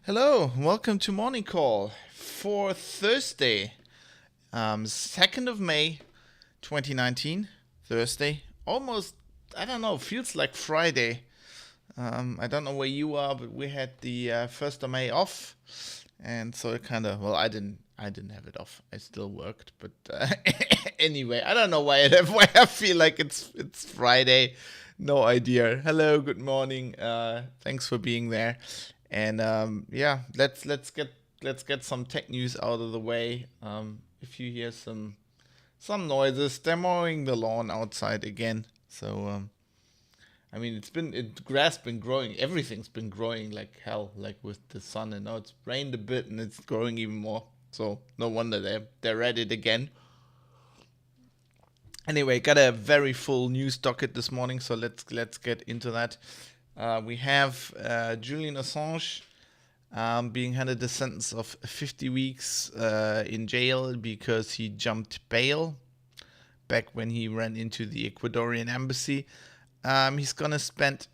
Hello, welcome to Morning Call for Thursday, 2nd of May, 2019, Thursday. Almost, I don't know, feels like Friday. I don't know where you are, but we had the 1st of May off, and so it kind of, well, I didn't have it off. I still worked, but anyway, I don't know why I feel like it's Friday. No idea. Hello, good morning. Thanks for being there. And yeah, let's get some tech news out of the way. If you hear some noises, they're mowing the lawn outside again. So I mean, grass been growing, everything's been growing like hell, like with the sun, and now it's rained a bit and it's growing even more. So no wonder they're at it again. Anyway, got a very full news docket this morning, so let's get into that. We have Julian Assange being handed a sentence of 50 weeks in jail because he jumped bail back when he ran into the Ecuadorian embassy. He's going to spend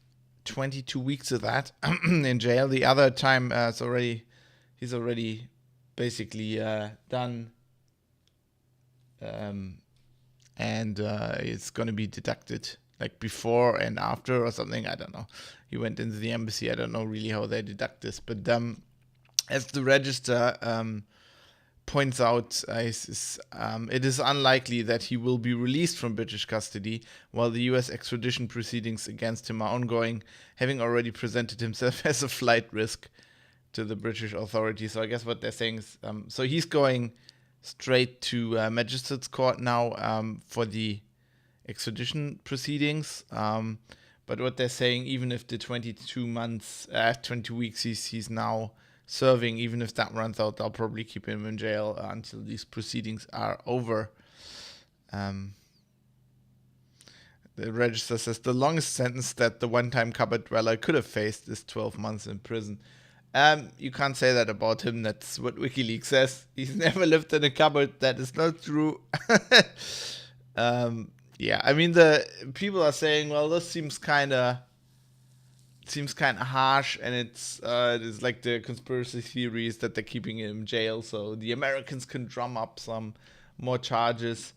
22 weeks of that in jail. The other time he's already basically done. And it's going to be deducted like before and after or something. I don't know. He went into the embassy. I don't know really how they deduct this. But as the Register points out, it is unlikely that he will be released from British custody while the US extradition proceedings against him are ongoing, having already presented himself as a flight risk to the British authorities. So I guess what they're saying is, so he's going straight to magistrate's court now for the extradition proceedings. But what they're saying, even if the 22 weeks he's now serving, even if that runs out, they'll probably keep him in jail until these proceedings are over. The Register says the longest sentence that the one-time cupboard dweller could have faced is 12 months in prison. You can't say that about him. That's what WikiLeaks says. He's never lived in a cupboard. That is not true. Yeah, I mean, the people are saying, well, this seems kind of harsh, and it's like the conspiracy theories that they're keeping him in jail so the Americans can drum up some more charges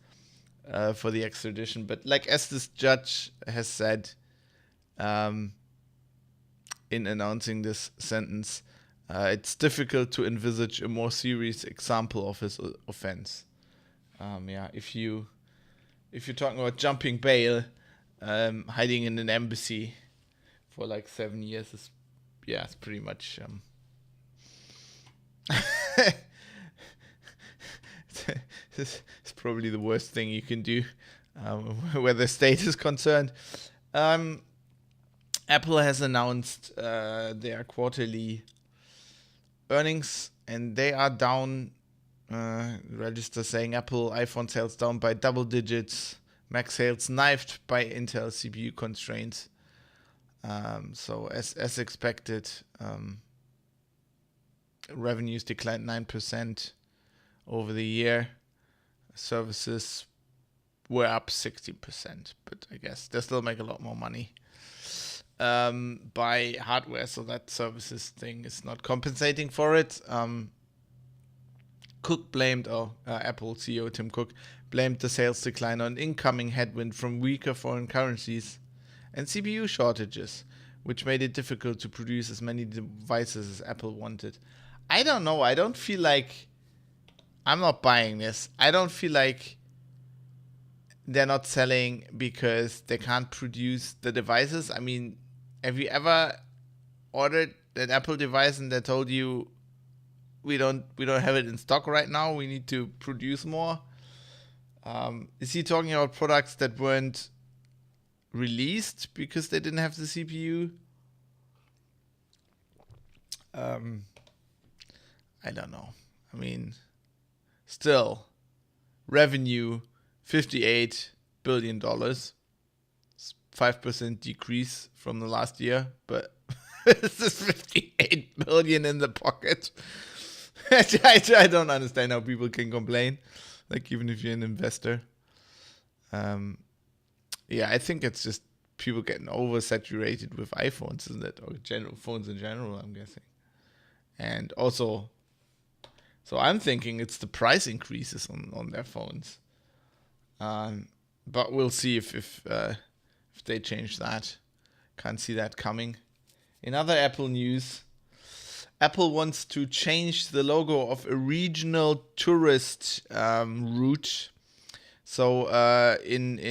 for the extradition. But like as this judge has said, in announcing this sentence, it's difficult to envisage a more serious example of his offense. Yeah, if you're talking about jumping bail, hiding in an embassy for like 7 years it's pretty much it's probably the worst thing you can do where the state is concerned. Apple has announced their quarterly earnings, and they are down. Register saying Apple iPhone sales down by double digits, Mac sales knifed by Intel CPU constraints. So as expected, revenues declined 9% over the year. Services were up 60%, but I guess they still make a lot more money by hardware, so that services thing is not compensating for it. Apple CEO Tim Cook blamed the sales decline on incoming headwind from weaker foreign currencies and CPU shortages, which made it difficult to produce as many devices as Apple wanted. I don't know. I don't feel like... I'm not buying this. I don't feel like they're not selling because they can't produce the devices. I mean, have you ever ordered an Apple device and they told you we don't have it in stock right now, we need to produce more? Is he talking about products that weren't released because they didn't have the CPU? I don't know. I mean, still, revenue, $58 billion. It's 5% decrease from the last year, but this is $58 billion in the pocket. I don't understand how people can complain, like even if you're an investor. Yeah, I think it's just people getting oversaturated with iPhones, isn't it? Or phones in general, I'm guessing. And also, so I'm thinking it's the price increases on their phones. But we'll see if they change that. Can't see that coming. In other Apple news, Apple wants to change the logo of a regional tourist route. So in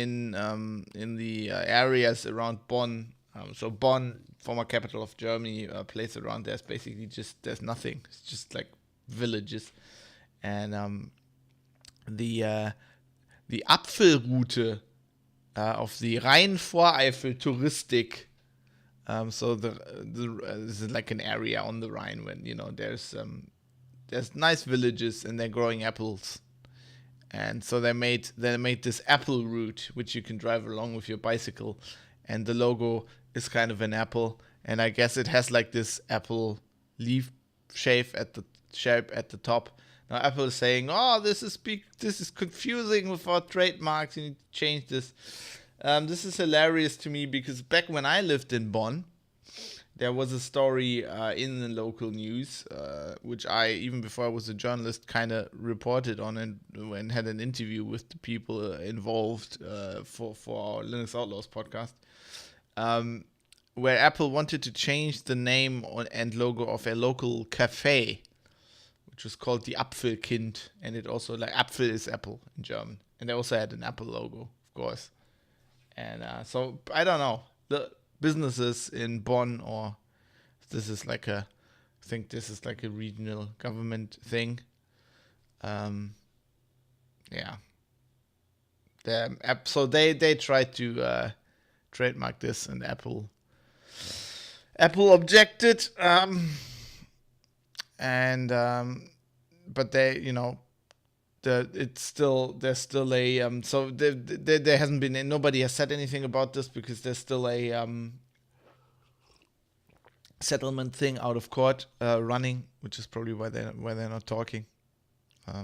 the areas around Bonn, so Bonn, former capital of Germany, place around there's basically there's nothing. It's just like villages, and the Apfelroute of the Rhein-Voreifel Touristik. So this is like an area on the Rhine when there's nice villages and they're growing apples, and so they made this apple route which you can drive along with your bicycle, and the logo is kind of an apple, and I guess it has like this apple leaf shape at the top. Now Apple is saying, "Oh, this is confusing with our trademarks. You need to change this." This is hilarious to me because back when I lived in Bonn, there was a story in the local news, which I, even before I was a journalist, kind of reported on and had an interview with the people involved for our Linux Outlaws podcast, where Apple wanted to change the name and logo of a local cafe, which was called the Apfelkind, and it also, like, Apfel is apple in German, and they also had an Apple logo, of course. And so I don't know, the businesses in Bonn, or this is like I think this is like a regional government thing. Yeah. So they tried to trademark this, and Apple objected. But they, there's still a so there hasn't been, nobody has said anything about this because there's still a settlement thing out of court running, which is probably why they're not talking. Yeah,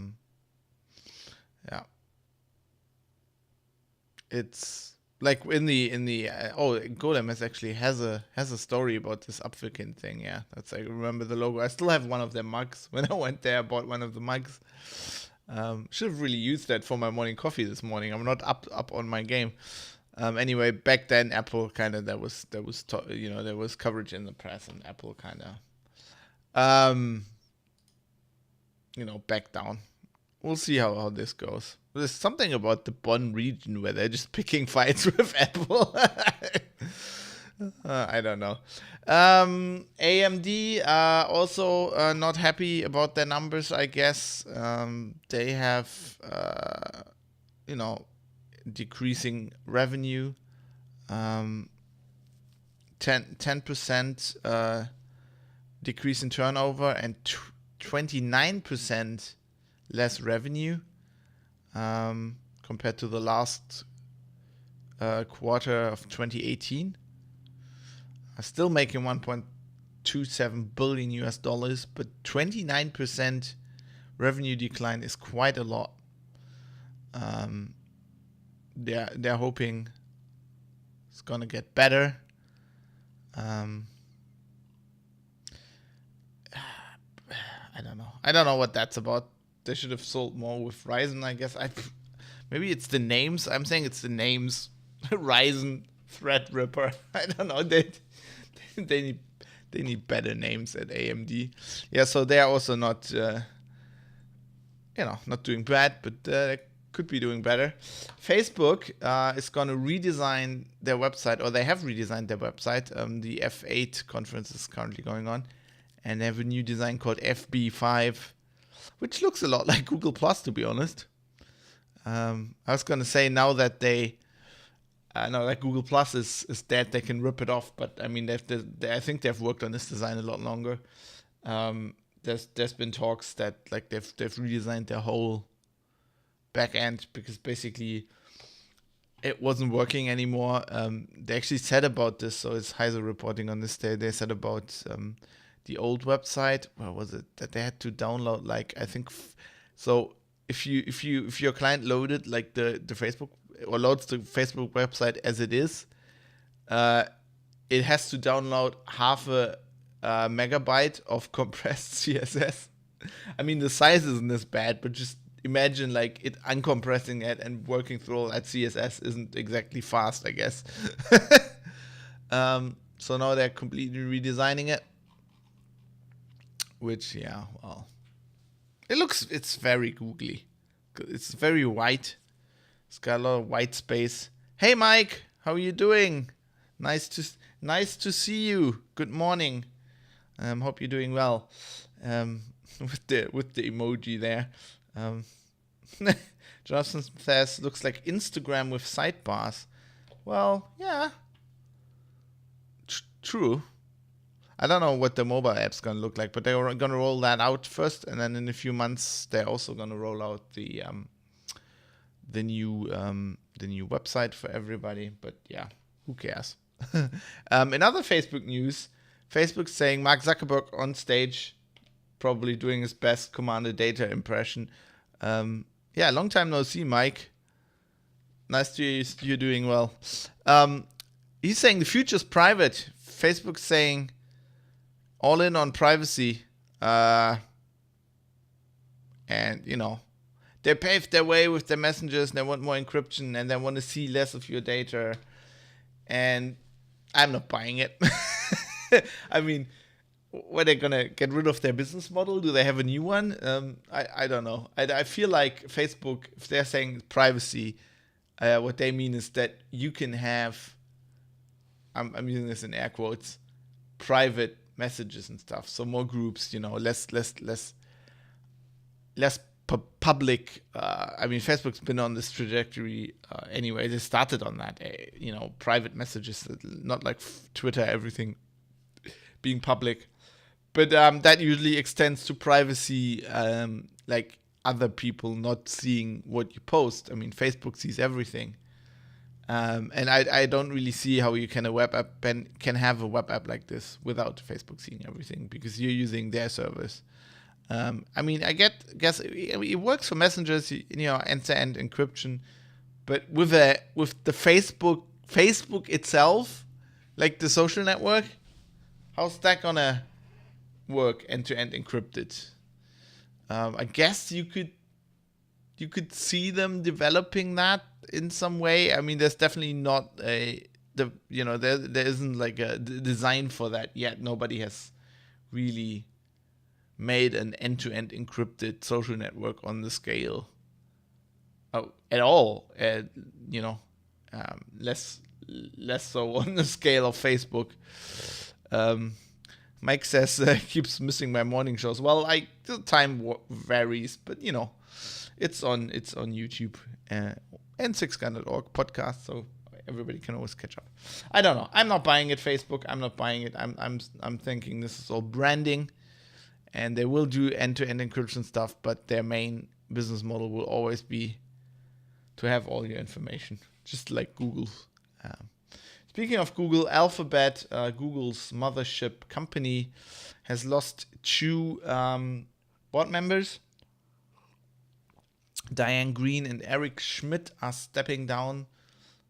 it's like in the Golem actually has a story about this Apfelkind thing. Yeah, I remember the logo. I still have one of their mugs. When I went there, I bought one of the mugs. Should have really used that for my morning coffee this morning. I'm not up on my game. Anyway, back then Apple kind of there was coverage in the press, and Apple kind of backed down. We'll see how this goes. There's something about the Bonn region where they're just picking fights with Apple. I don't know. AMD also not happy about their numbers, I guess. They have, decreasing revenue. 10% decrease in turnover and 29% less revenue compared to the last quarter of 2018. Still making $1.27 billion US, but 29% revenue decline is quite a lot. They're hoping it's gonna get better. I don't know what that's about. They should have sold more with Ryzen, I guess. Maybe it's the names. I'm saying it's the names. Ryzen, Threadripper. I don't know. They they need better names at AMD. Yeah, so they are also not not doing bad, but could be doing better. Facebook is going to redesign their website, or they have redesigned their website. The F8 conference is currently going on, and they have a new design called FB5, which looks a lot like Google Plus, to be honest. I was going to say now that Google Plus is dead, they can rip it off. But I mean, I think they've worked on this design a lot longer. There's been talks that like they've redesigned their whole back end because basically it wasn't working anymore. They actually said about this, so it's Heiser reporting on this day. They said about the old website. Where was it that they had to download? Like I think so. If your client loaded like the Facebook or loads the Facebook website as it is, it has to download half a megabyte of compressed CSS. I mean, the size isn't as bad, but just imagine like it uncompressing it and working through all that CSS isn't exactly fast, I guess. So now they're completely redesigning it, which it's very googly. It's very white. It's got a lot of white space. Hey Mike, how are you doing? Nice to see you. Good morning. Hope you're doing well. With the emoji there. Jonathan says looks like Instagram with sidebars. Well, yeah. True. I don't know what the mobile app's gonna look like, but they're gonna roll that out first, and then in a few months they're also gonna roll out the new website for everybody. But yeah, who cares? In other Facebook news, Facebook's saying Mark Zuckerberg on stage, probably doing his best Commander Data impression. Long time no see, Mike. Nice to hear you're doing well. He's saying the future's private. Facebook's saying all in on privacy. And, they paved their way with their messengers and they want more encryption and they want to see less of your data. And I'm not buying it. I mean, were they going to get rid of their business model? Do they have a new one? I don't know. I feel like Facebook, if they're saying privacy, what they mean is that you can have, I'm using this in air quotes, private messages and stuff. So more groups, less public. I mean, Facebook's been on this trajectory anyway. They started on that, private messages, not like Twitter, everything being public. But that usually extends to privacy, like other people not seeing what you post. I mean, Facebook sees everything. And I don't really see how you can have a web app like this without Facebook seeing everything because you're using their service. I mean, guess it works for messengers, end-to-end encryption, but with the Facebook itself, like the social network, how's that gonna work end-to-end encrypted? I guess you could see them developing that in some way. I mean, there's definitely not there isn't like a design for that yet. Nobody has really made an end-to-end encrypted social network on the scale at all. Less so on the scale of Facebook. Mike says keeps missing my morning shows. Well, the time varies, but it's on YouTube and 600.org podcast, so everybody can always catch up. I don't know. I'm not buying it, Facebook. I'm not buying it. I'm thinking this is all branding, and they will do end-to-end encryption stuff, but their main business model will always be to have all your information, just like Google. Speaking of Google, Alphabet, Google's mothership company, has lost 2 board members. Diane Green and Eric Schmidt are stepping down,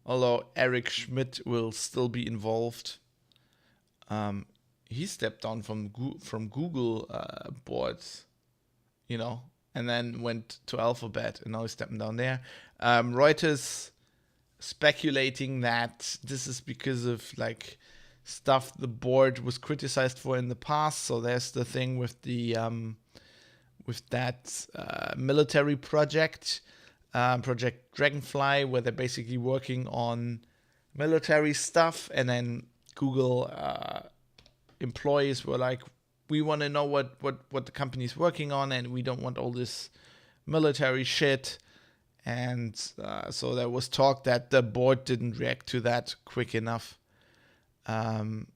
although Eric Schmidt will still be involved. He stepped down from Google boards, and then went to Alphabet, and now he's stepping down there. Reuters speculating that this is because of like stuff the board was criticized for in the past. So there's the thing with the with that military project, Project Dragonfly, where they're basically working on military stuff, and then Google employees were like, we want to know what the company's working on, and we don't want all this military shit. And so there was talk that the board didn't react to that quick enough. And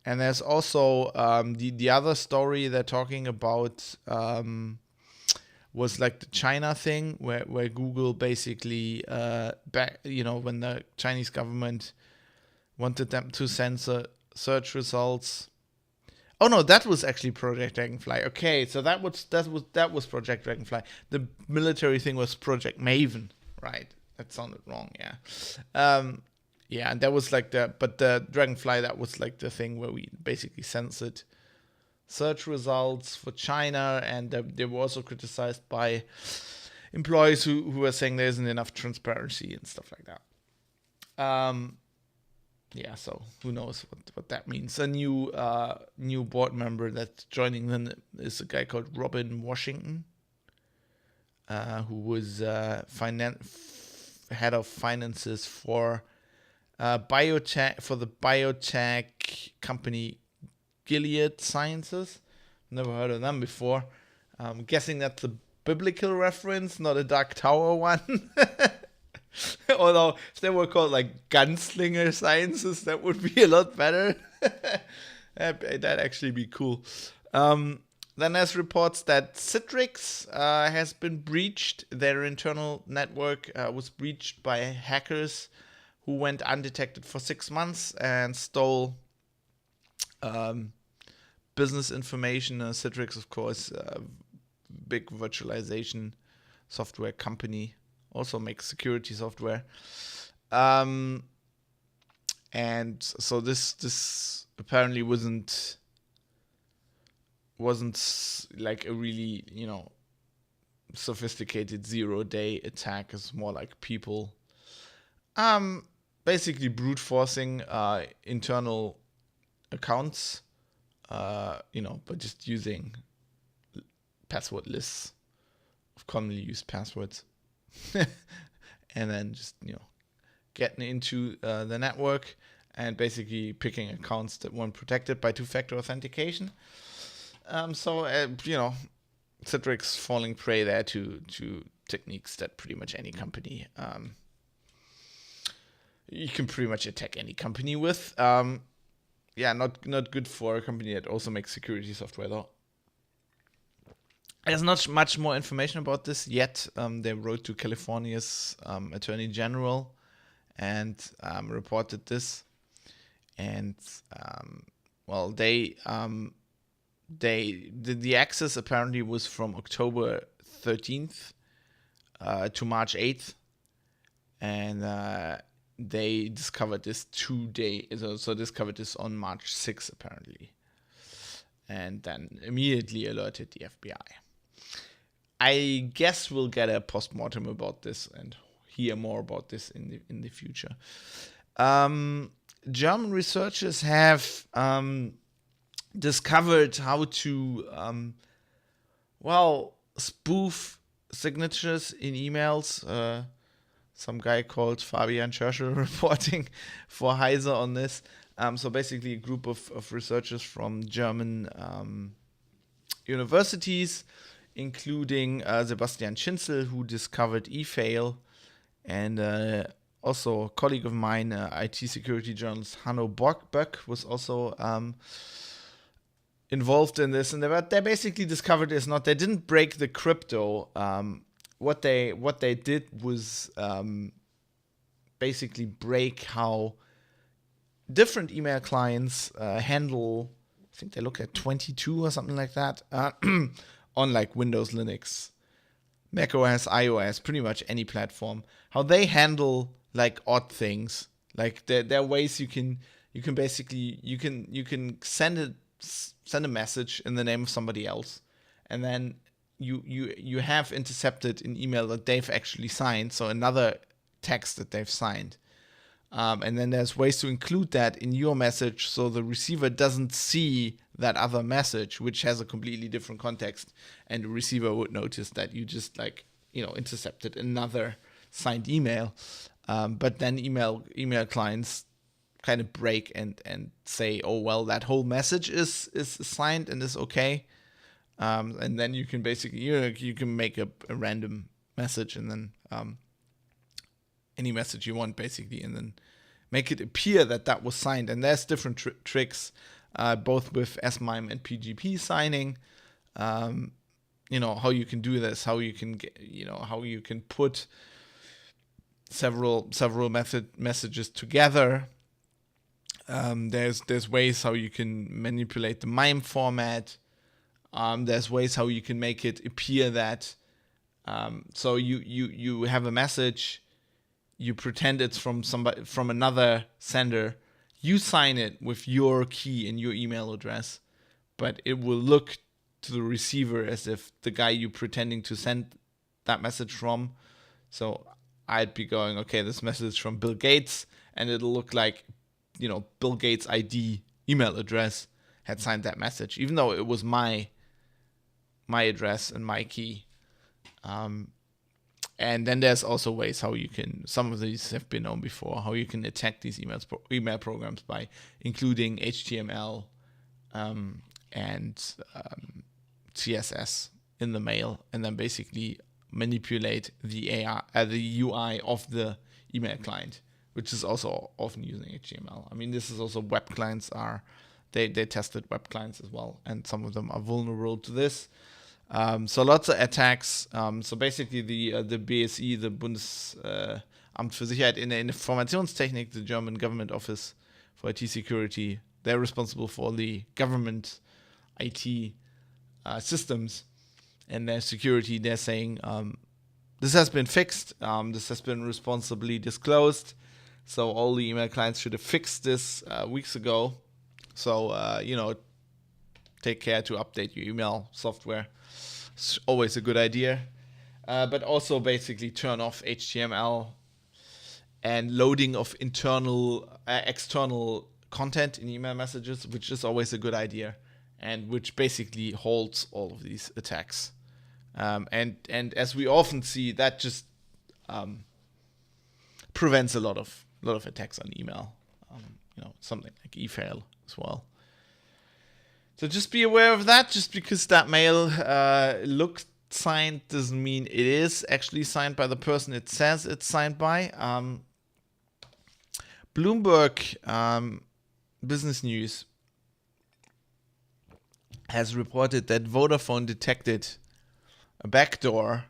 there's also the other story they're talking about was like the China thing, where Google basically when the Chinese government wanted them to censor search results. Oh no, that was actually Project Dragonfly. Okay, so that was Project Dragonfly. The military thing was Project Maven, right? That sounded wrong, yeah. Yeah, and that was like the Dragonfly, that was like the thing where we basically censored search results for China, and they were also criticized by employees who were saying there isn't enough transparency and stuff like that. Yeah, so who knows what that means. A new board member that's joining them is a guy called Robin Washington, who was head of finances for the biotech company Gilead Sciences. Never heard of them before. I'm guessing that's a biblical reference, not a Dark Tower one. Although if they were called like Gunslinger Sciences, that would be a lot better. That'd actually be cool. Then there's reports that Citrix has been breached. Their internal network was breached by hackers who went undetected for 6 months and stole business information. Citrix, of course, big virtualization software company, also makes security software. And so this apparently wasn't like a really, sophisticated 0-day attack. It's more like people basically brute forcing internal accounts, but just using password lists of commonly used passwords. And then just, getting into the network and basically picking accounts that weren't protected by two-factor authentication. Citrix falling prey there to techniques that pretty much any company, you can pretty much attack any company with. Not good for a company that also makes security software, though. There's not much more information about this yet. They wrote to California's Attorney General and reported this. And the access apparently was from October 13th to March 8th, and they discovered this 2 days. So discovered this on March 6th apparently, and then immediately alerted the FBI. I guess we'll get a postmortem about this and hear more about this in the future. German researchers have discovered how to spoof signatures in emails. Some guy called Fabian Scherschel reporting for Heise on this. So basically a group of researchers from German universities, including Sebastian Schinzel, who discovered eFail, and also a colleague of mine, IT security journalist Hanno Böck, was also involved in this. And they basically discovered they didn't break the crypto. What they did was basically break how different email clients handle. I think they look at 22 or something like that. On like Windows, Linux, Mac OS, iOS, pretty much any platform, how they handle like odd things. Like there are ways you can basically send a message in the name of somebody else, and then you have intercepted an email that they've actually signed, so another text that they've signed. And then there's ways to include that in your message so the receiver doesn't see that other message, which has a completely different context. And the receiver would notice that you just intercepted another signed email. But then email clients kind of break and say, oh, well, that whole message is signed and is okay. And then you can basically, you can make a random message and then any message you want, basically, and then make it appear that was signed. And there's different tricks, both with SMIME and PGP signing. How you can do this, how you can get, how you can put several messages together. There's ways how you can manipulate the MIME format. There's ways how you can make it appear that so you have a message, you pretend it's from another sender, you sign it with your key and your email address, but it will look to the receiver as if the guy you're pretending to send that message from. So I'd be going, okay, this message is from Bill Gates, and it'll look like, Bill Gates' ID email address had signed that message, even though it was my address and my key. And then there's also ways how you can, some of these have been known before, how you can attack these email programs by including HTML and CSS in the mail, and then basically manipulate the UI of the email client, which is also often using HTML. I mean, this is also web clients they tested web clients as well, and some of them are vulnerable to this. So lots of attacks. So basically the BSI, the Bundesamt für Sicherheit in der Informationstechnik, the German government office for IT security, they're responsible for the government IT systems and their security. They're saying this has been fixed. This has been responsibly disclosed. So all the email clients should have fixed this weeks ago. So, take care to update your email software. It's always a good idea. But also basically turn off HTML and loading of external content in email messages, which is always a good idea, and which basically holds all of these attacks. And as we often see, that just prevents a lot of attacks on email. Something like eFail as well. So just be aware of that. Just because that mail looks signed doesn't mean it is actually signed by the person it says it's signed by. Bloomberg Business News has reported that Vodafone detected a backdoor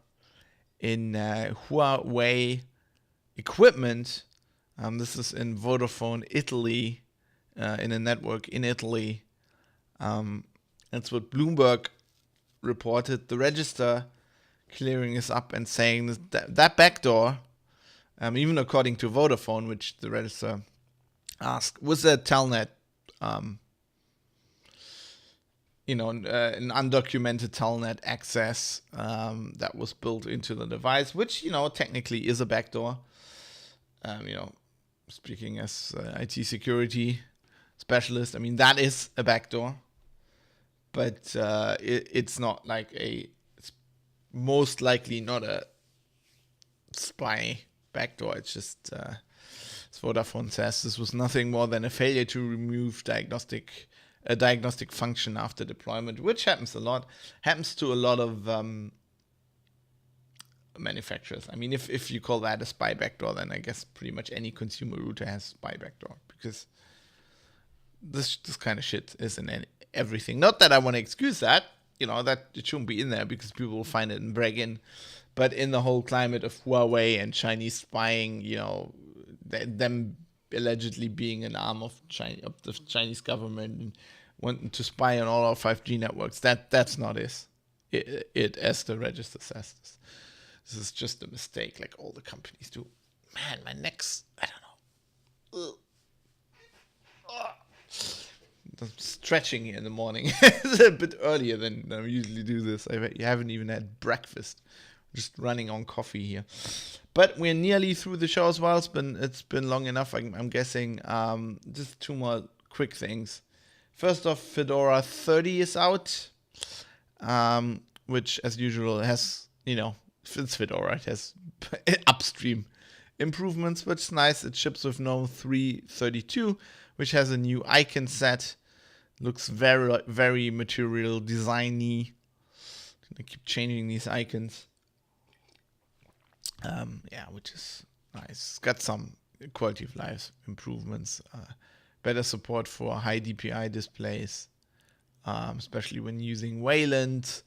in Huawei equipment. This is in Vodafone Italy, in a network in Italy. That's what Bloomberg reported. The Register clearing this up and saying that backdoor, even according to Vodafone, which the Register asked, was a telnet, an undocumented telnet access that was built into the device, which, technically is a backdoor. Speaking as IT security specialist, I mean, that is a backdoor. But it's not like it's most likely not a spy backdoor. It's just, as Vodafone says, this was nothing more than a failure to remove a diagnostic function after deployment, which happens a lot. Happens to a lot of manufacturers. I mean, if you call that a spy backdoor, then I guess pretty much any consumer router has spy backdoor, because this kind of shit is in everything. Not that I want to excuse that, that it shouldn't be in there because people will find it and break in. But in the whole climate of Huawei and Chinese spying, them allegedly being an arm of the Chinese government and wanting to spy on all our 5G networks, that's not it, as the Register says. This is just a mistake, like all the companies do. Man, my neck's, I don't know. I'm stretching here in the morning. It's a bit earlier than I usually do this. I haven't even had breakfast. Just running on coffee here. But we're nearly through the show as well. It's been long enough, I'm guessing. Just two more quick things. First off, Fedora 30 is out, which, as usual, has, it's Fedora. It has upstream improvements, which is nice. It ships with GNOME 3.32, which has a new icon set. Looks very, very material designy. I keep changing these icons. Which is nice. It's got some quality of life improvements. Better support for high DPI displays, especially when using Wayland.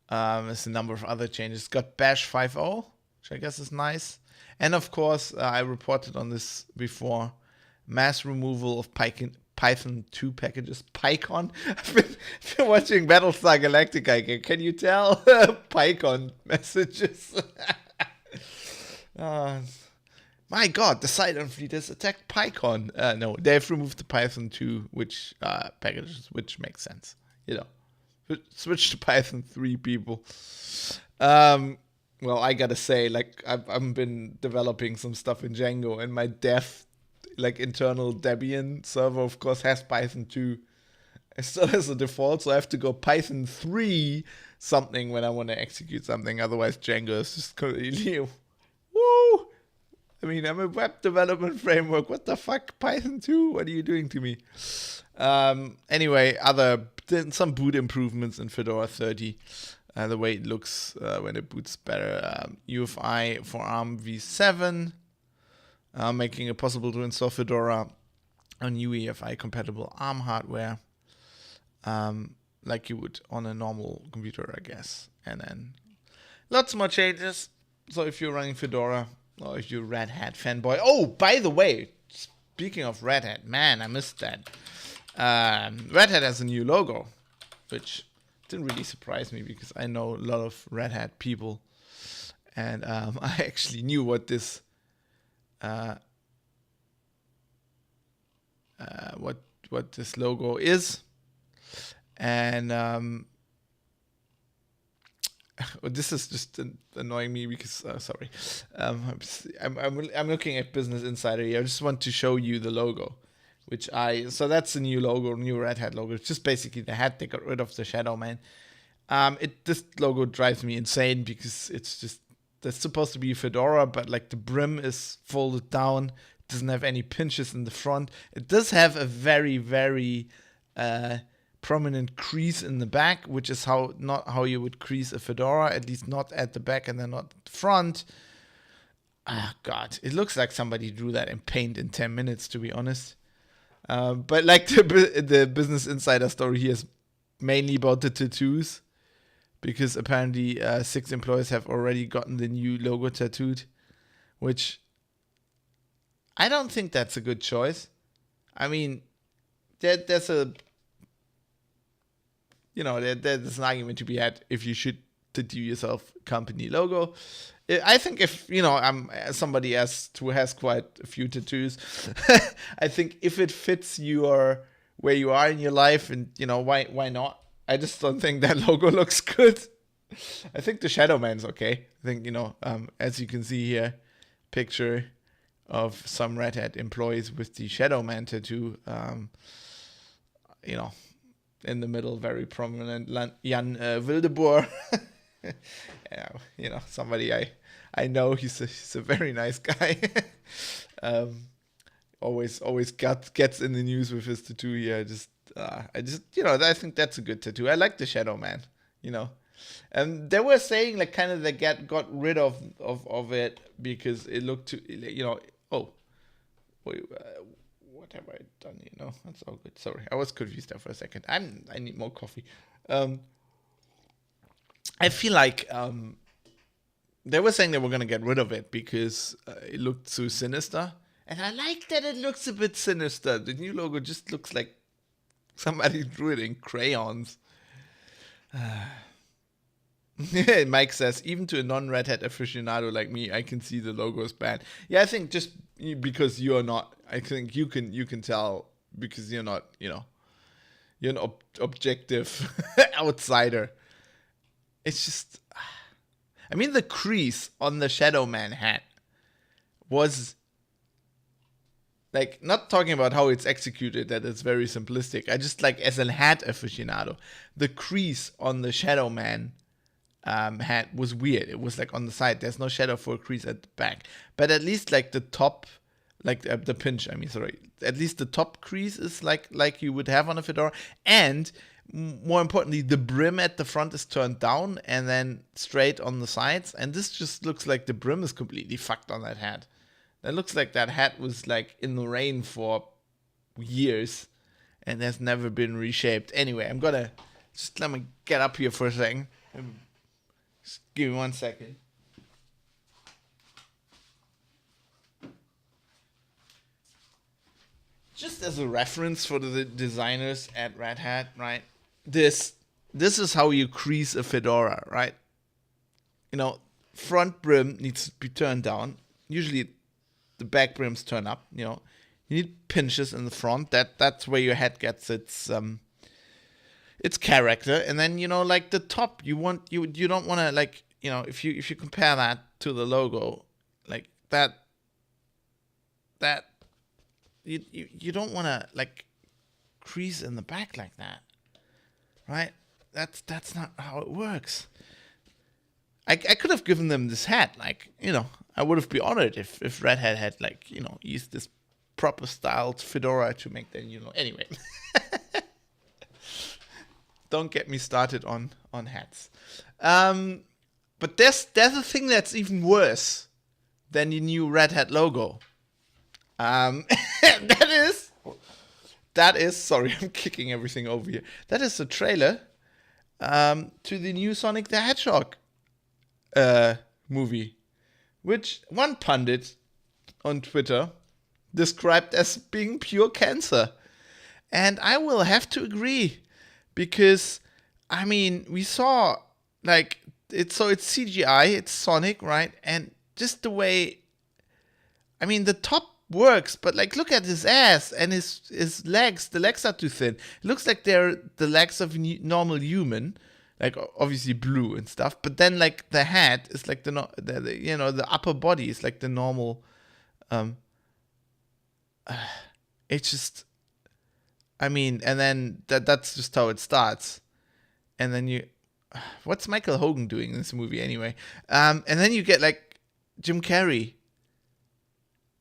There's a number of other changes. It's got Bash 5.0, which I guess is nice. And of course, I reported on this before, mass removal of Python 2 packages. PyCon. I've been watching Battlestar Galactica. Can you tell? PyCon messages. My God, the Sidon fleet has attacked PyCon. No, they've removed the Python 2 packages, which makes sense. Switch to Python 3, people. Well, I gotta say, I've been developing some stuff in Django, and my dev, internal Debian server, of course, has Python 2. It still has a default, so I have to go Python 3 something when I want to execute something. Otherwise, Django is just completely... Woo! I mean, I'm a web development framework. What the fuck? Python 2? What are you doing to me? Anyway, some boot improvements in Fedora 30. The way it looks when it boots better. UFI for ARM v7. Making it possible to install Fedora on UEFI compatible ARM hardware. Like you would on a normal computer, I guess. And then lots more changes. So if you're running Fedora, or if you're a Red Hat fanboy. Oh, by the way, speaking of Red Hat, man, I missed that. Red Hat has a new logo, which didn't really surprise me because I know a lot of Red Hat people. And I actually knew what this what this logo is. And this is just annoying me because sorry, I'm looking at Business Insider here. I just want to show you the logo, so that's the new logo, new Red Hat logo. It's just basically the hat. They got rid of the shadow man. This logo drives me insane because that's supposed to be Fedora, but the brim is folded down. It doesn't have any pinches in the front. It does have a very, very prominent crease in the back, which is not how you would crease a Fedora, at least not at the back and then not the front. God, it looks like somebody drew that in Paint in 10 minutes, to be honest. But the Business Insider story here is mainly about the tattoos, because apparently 6 employees have already gotten the new logo tattooed, which I don't think that's a good choice. I mean, there's an argument to be had if you should tattoo yourself company logo. I think if, I'm somebody who has quite a few tattoos, I think if it fits where you are in your life, and, why not? I just don't think that logo looks good. I think the Shadow Man's okay. I think, as you can see here, picture of some Red Hat employees with the Shadow Man tattoo, in the middle, very prominent Jan Wildeboer. Somebody I know. He's a very nice guy. Always gets in the news with his tattoo here. I think that's a good tattoo. I like the Shadow Man, And they were saying they got rid of it because it looked too, what have I done? That's all good. Sorry, I was confused there for a second. I need more coffee. I feel like they were saying they were gonna get rid of it because it looked too sinister, and I like that it looks a bit sinister. The new logo just looks like somebody drew it in crayons. Mike says, even to a non-Red Hat aficionado like me, I can see the logo is bad. Yeah, I think just because you're not, I think you can tell because you're not, you're an objective outsider. It's just, I mean, the crease on the Shadow Man hat was like, not talking about how it's executed, that it's very simplistic. I just like, as a hat aficionado, the crease on the Shadow Man hat was weird. It was like on the side. There's no shadow for a crease at the back. But at least like the top, like the pinch, at least the top crease is like you would have on a Fedora. And more importantly, the brim at the front is turned down and then straight on the sides. And this just looks like the brim is completely fucked on that hat. That looks like that hat was like in the rain for years and has never been reshaped. Anyway, I'm gonna just let me get up here for a second. Just give me 1 second. Just as a reference for the designers at Red Hat, right? This is how you crease a Fedora, right? You know, front brim needs to be turned down. Usually the back brims turn up, you know. You need pinches in the front. That's where your head gets its character. And then, you know, like the top, you don't want to, like, you know, if you compare that to the logo, like that you don't want to like crease in the back like that, right? That's not how it works. I could have given them this hat, like, you know, I would have been honored if Red Hat had, like, you know, used this proper styled Fedora to make them, you know. Anyway, don't get me started on hats. But there's a thing that's even worse than the new Red Hat logo. That is, sorry, I'm kicking everything over here. That is a trailer to the new Sonic the Hedgehog movie, which one pundit on Twitter described as being pure cancer. And I will have to agree, because, I mean, we saw, like, it's CGI, it's Sonic, right? And just the way, I mean, the top works, but like, look at his ass and his legs. The legs are too thin. It looks like they're the legs of a normal human, like obviously blue and stuff. But then like the head is like the you know, the upper body is like the normal. It's just, I mean, and then that's just how it starts, and then what's Michael Hogan doing in this movie anyway? And then you get like Jim Carrey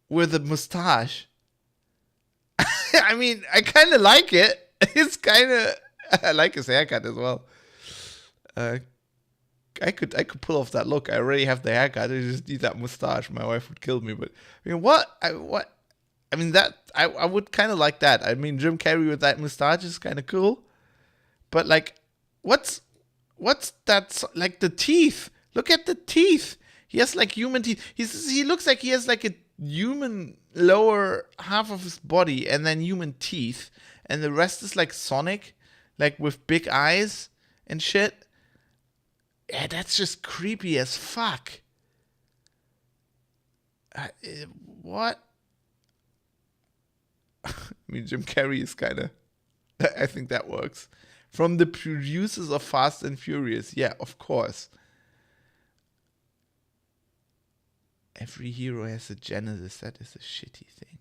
with a mustache. I mean, I kind of like it. It's kind of, I like his haircut as well. I could pull off that look. I already have the haircut. I just need that mustache. My wife would kill me. But I mean, I mean, that I would kind of like that. I mean, Jim Carrey with that mustache is kind of cool. But like, what's that? Like the teeth. Look at the teeth. He has like human teeth. He looks like he has like a human lower half of his body and then human teeth, and the rest is like Sonic, like with big eyes and shit. Yeah, that's just creepy as fuck. What? I mean, Jim Carrey is kind of, I think that works. From the producers of Fast and Furious, yeah, of course. Every hero has a genesis. That is a shitty thing.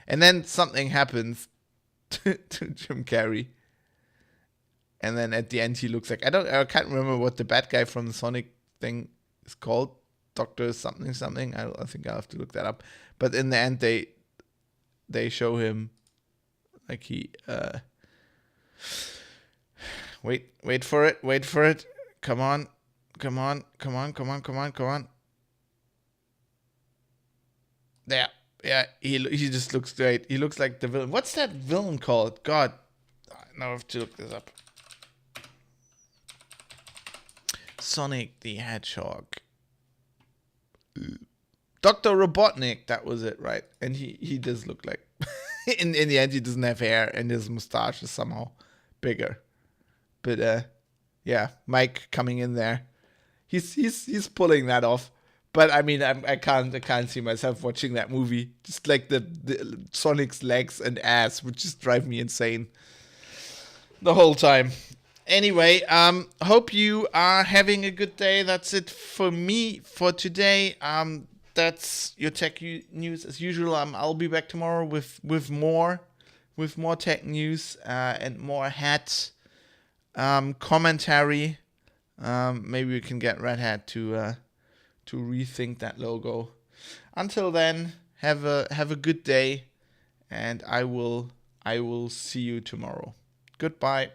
And then something happens to Jim Carrey. And then at the end he looks like, I can't remember what the bad guy from the Sonic thing is called. Dr. something. I think I'll have to look that up. But in the end they show him like he wait for it. Come on. There. Yeah, he just looks great. He looks like the villain. What's that villain called? God. Now I have to look this up. Sonic the Hedgehog. Dr. Robotnik, that was it, right? And he does look like in the end he doesn't have hair and his mustache is somehow bigger. But yeah, Mike coming in there. He's pulling that off. But I mean, I can't see myself watching that movie. Just like the Sonic's legs and ass would just drive me insane the whole time. Anyway, hope you are having a good day. That's it for me for today. that's your tech news as usual. I'll be back tomorrow with more tech news and more hat commentary. Maybe we can get Red Hat to rethink that logo. Until then, have a good day, and I will see you tomorrow. Goodbye.